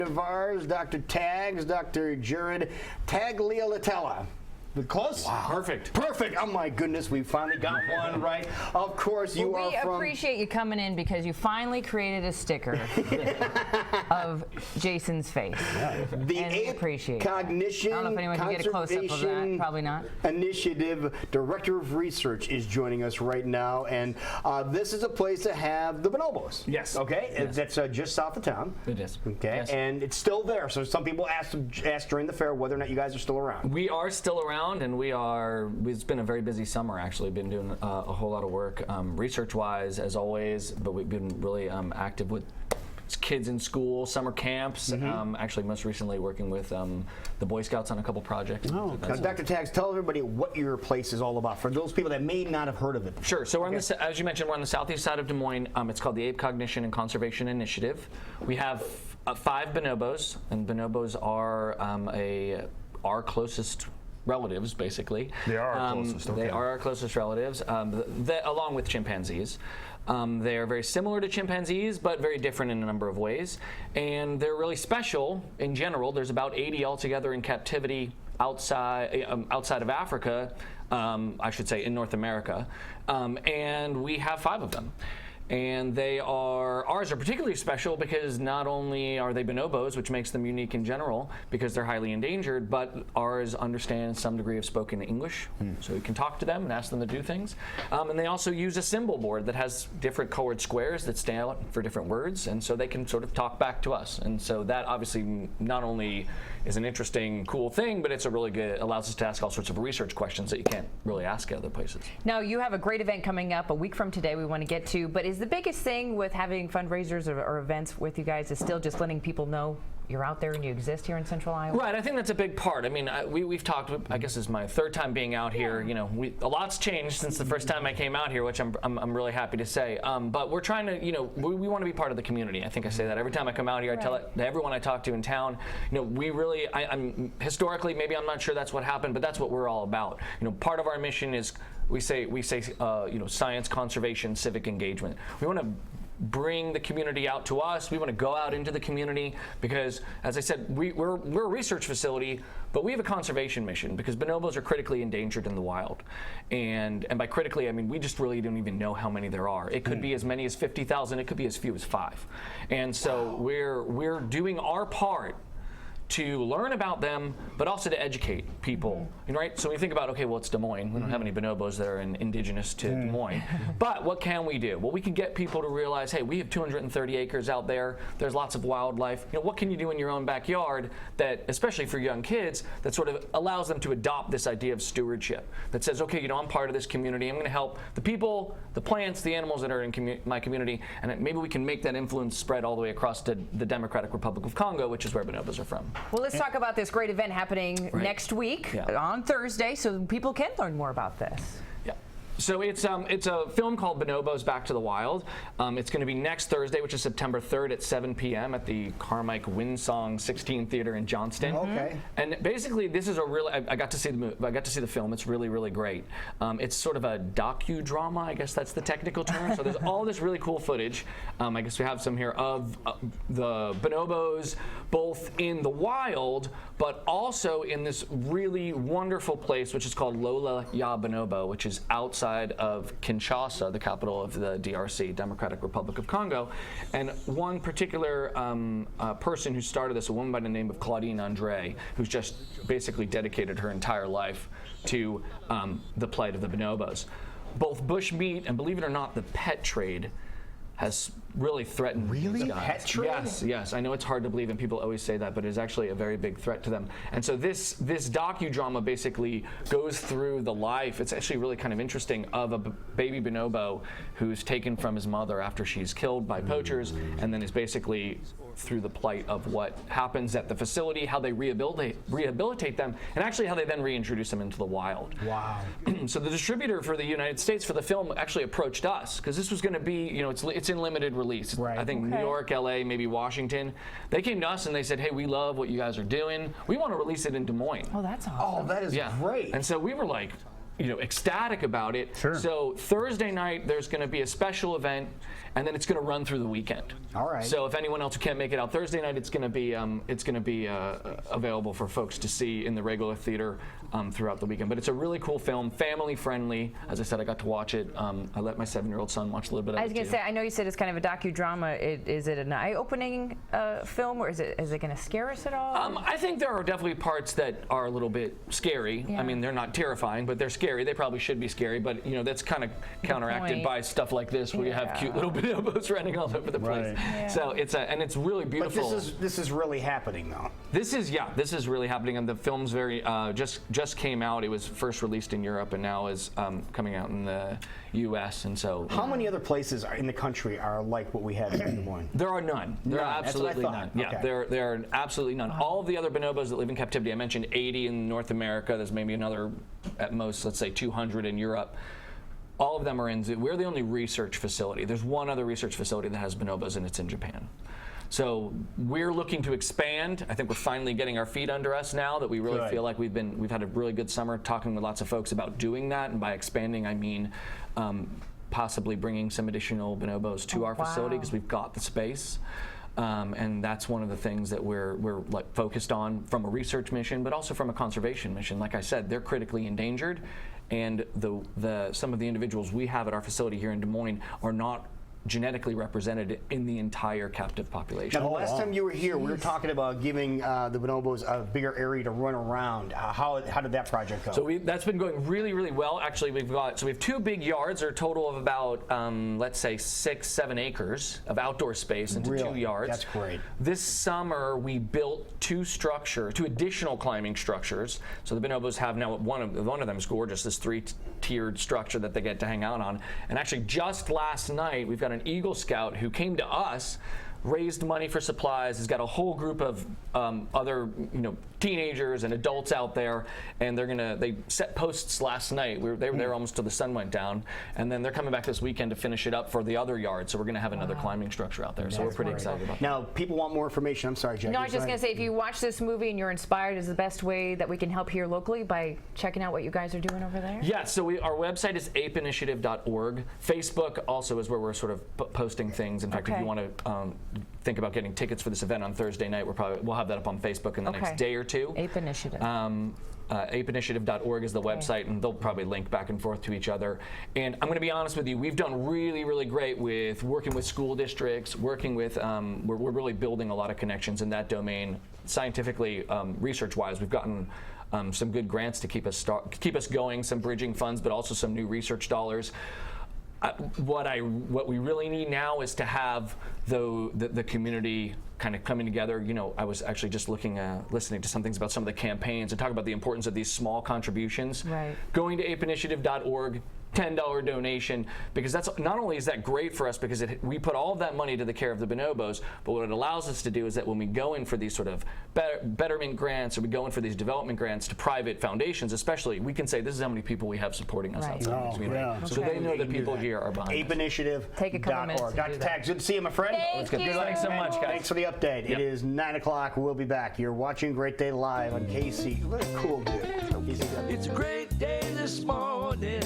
of ours, Dr. Tags, Dr. Jared Tagliatella. Close? Wow. Perfect. Perfect. Oh my goodness, we finally got one right. Of course, you are from... We appreciate you coming in because you finally created a sticker of Jason's face. Yeah. The Ape Cognition I don't know if anyone can get a close-up of that. Probably not. Initiative Director of Research is joining us right now, and this is a place to have the bonobos. Yes. Okay, yes. That's just south of town. It is. Okay, yes. And it's still there. So some people asked during the fair whether or not you guys are still around. We are still around. And it's been a very busy summer, actually. Been doing a whole lot of work research-wise, as always, but we've been really active with kids in school, summer camps, actually most recently working with the Boy Scouts on a couple projects. Oh, now, Dr. Tags, tell everybody what your place is all about for those people that may not have heard of it. Sure. So we're on the, as you mentioned, we're on the southeast side of Des Moines. It's called the Ape Cognition and Conservation Initiative. We have 5 bonobos, and bonobos are our closest relatives, basically. They are our closest. Okay. They are our closest relatives, along with chimpanzees. They are very similar to chimpanzees, but very different in a number of ways. And they're really special in general. There's about 80 altogether in captivity outside of Africa, I should say, in North America. And we have 5 of them. And ours are particularly special because not only are they bonobos, which makes them unique in general because they're highly endangered, but ours understand some degree of spoken English, so you can talk to them and ask them to do things. And they also use a symbol board that has different colored squares that stand out for different words, and so they can sort of talk back to us. And so that obviously not only is an interesting, cool thing, but it's allows us to ask all sorts of research questions that you can't really ask at other places. Now, you have a great event coming up a week from today we want to get to, but is the biggest thing with having fundraisers or events with you guys is still just letting people know you're out there and you exist here in Central Iowa? Right, I think that's a big part. I mean, we've talked, I guess this is my 3rd time being out here. You know, a lot's changed since the first time I came out here, which I'm really happy to say. But we're trying to, we want to be part of the community. I think I say that every time I come out here. I tell it to everyone I talk to in town. We really, I'm historically, maybe I'm not sure that's what happened, but that's what we're all about. Part of our mission is we say science, conservation, civic engagement. We want to bring the community out to us. We want to go out into the community because, as I said, we're a research facility, but we have a conservation mission because bonobos are critically endangered in the wild. And by critically, I mean we just really don't even know how many there are. It could be as many as 50,000. It could be as few as 5. And so we're doing our part to learn about them, but also to educate people, right? So when you think about, okay, well, it's Des Moines. We don't have any bonobos that are indigenous to Des Moines. But what can we do? Well, we can get people to realize, hey, we have 230 acres out there. There's lots of wildlife. What can you do in your own backyard that, especially for young kids, that sort of allows them to adopt this idea of stewardship that says, okay, I'm part of this community. I'm going to help the people, the plants, the animals that are in my community, and maybe we can make that influence spread all the way across to the Democratic Republic of Congo, which is where bonobos are from. Well, let's talk about this great event happening next week on Thursday so people can learn more about this. Yeah. So it's a film called Bonobos Back to the Wild. It's going to be next Thursday, which is September 3rd at 7 p.m. at the Carmike Windsong 16 Theater in Johnston. Okay. And basically, this is a really I got to see the film. It's really, really great. It's sort of a docudrama, I guess that's the technical term. So there's all this really cool footage. I guess we have some here of the bonobos, both in the wild, but also in this really wonderful place, which is called Lola Ya Bonobo, which is outside of Kinshasa, the capital of the DRC, Democratic Republic of Congo. And one particular person who started this, a woman by the name of Claudine Andre, who's just basically dedicated her entire life to the plight of the bonobos. Both bushmeat and, believe it or not, the pet trade has really threatened these guys. Pet trade? Yes. I know it's hard to believe, and people always say that, but it's actually a very big threat to them. And so this docudrama basically goes through the life. It's actually really kind of interesting of a baby bonobo who's taken from his mother after she's killed by poachers, and then is basically through the plight of what happens at the facility, how they rehabilitate them, and actually how they then reintroduce them into the wild. Wow. So the distributor for the United States for the film actually approached us because this was going to be, it's in limited release. Right. I think New York, LA, maybe Washington. They came to us and they said, hey, we love what you guys are doing. We want to release it in Des Moines. Oh, that's awesome. Oh, that is great. And so we were like, ecstatic about it. Sure. So Thursday night there's going to be a special event, and then it's going to run through the weekend. All right. So if anyone else who can't make it out Thursday night, it's going to be available for folks to see in the regular theater throughout the weekend. But it's a really cool film, family friendly. As I said, I got to watch it. I let my 7-year-old son watch a little bit of it. I was going to say, I know you said it's kind of a docudrama. Is it an eye-opening film, or is it going to scare us at all? I think there are definitely parts that are a little bit scary. Yeah. I mean, they're not terrifying, but they're scary. They probably should be scary, but that's kind of counteracted point. by stuff like this, where you have cute little bonobos running all over the place. Right. Yeah. So it's really beautiful. But this is really happening, though. This is really happening, and the film's very just came out. It was first released in Europe, and now is coming out in the U.S. And so, How many other places in the country are like what we have in Des Moines? there are none. There are None. That's what I absolutely thought. none. Yeah, Okay. there are absolutely none. All of the other bonobos that live in captivity, I mentioned 80 in North America. There's maybe another, at most, let's say 200 in Europe. All of them are in zoo. We're the only research facility. There's one other research facility that has bonobos, and it's in Japan. So we're looking to expand. I think we're finally getting our feet under us now that we really Good. feel like we've had a really good summer talking with lots of folks about doing that. And by expanding, I mean possibly bringing some additional bonobos to our facility, because we've got the space. And that's one of the things that we're like focused on from a research mission, but also from a conservation mission. Like I said, they're critically endangered, and some of the individuals we have at our facility here in Des Moines are not genetically represented in the entire captive population. Now, the last time you were here, we were talking about giving the bonobos a bigger area to run around. How did that project go? So that's been going really, really well. Actually, we have 2 big yards, or a total of about let's say 6-7 acres of outdoor space into 2 yards. That's great. This summer we built 2 additional climbing structures. So the bonobos have now one of them is gorgeous. This 3-tiered structure that they get to hang out on. And actually, just last night we've got an Eagle Scout who came to us, raised money for supplies, has got a whole group of other teenagers and adults out there, and they set posts last night. They were there almost till the sun went down, and then they're coming back this weekend to finish it up for the other yard. So we're going to have another climbing structure out there. So we're pretty excited about that. Now, people want more information. I'm sorry, Jackie. No, I was just going to say, if you watch this movie and you're inspired, is the best way that we can help here locally by checking out what you guys are doing over there? Yeah, so our website is apeinitiative.org. Facebook also is where we're sort of posting things. In fact, if you want to think about getting tickets for this event on Thursday night, we'll have that up on Facebook in the next day or two. Ape Initiative. Apeinitiative.org is the website, and they'll probably link back and forth to each other. And I'm going to be honest with you, we've done really, really great with working with school districts, working with, we're really building a lot of connections in that domain. Scientifically, research-wise, we've gotten some good grants to keep us going, some bridging funds, but also some new research dollars. What we really need now is to have the community kind of coming together. I was actually just listening to some things about some of the campaigns and talking about the importance of these small contributions. Right. Going to apeinitiative.org, $10 donation, because that's not only is that great for us because we put all of that money to the care of the bonobos, but what it allows us to do is that when we go in for these sort of betterment grants, or we go in for these development grants to private foundations especially, we can say this is how many people we have supporting us outside the community. yeah. So they know that people here are behind us. apeinitiative.org. Take a couple minutes to Dr. do that. Tags, good to see you, my friend. Thank you. Thanks so much, guys. Thanks for the update. Yep. It is 9 o'clock. We'll be back. You're watching Great Day Live on KC. What a cool dude. It's a great day this morning.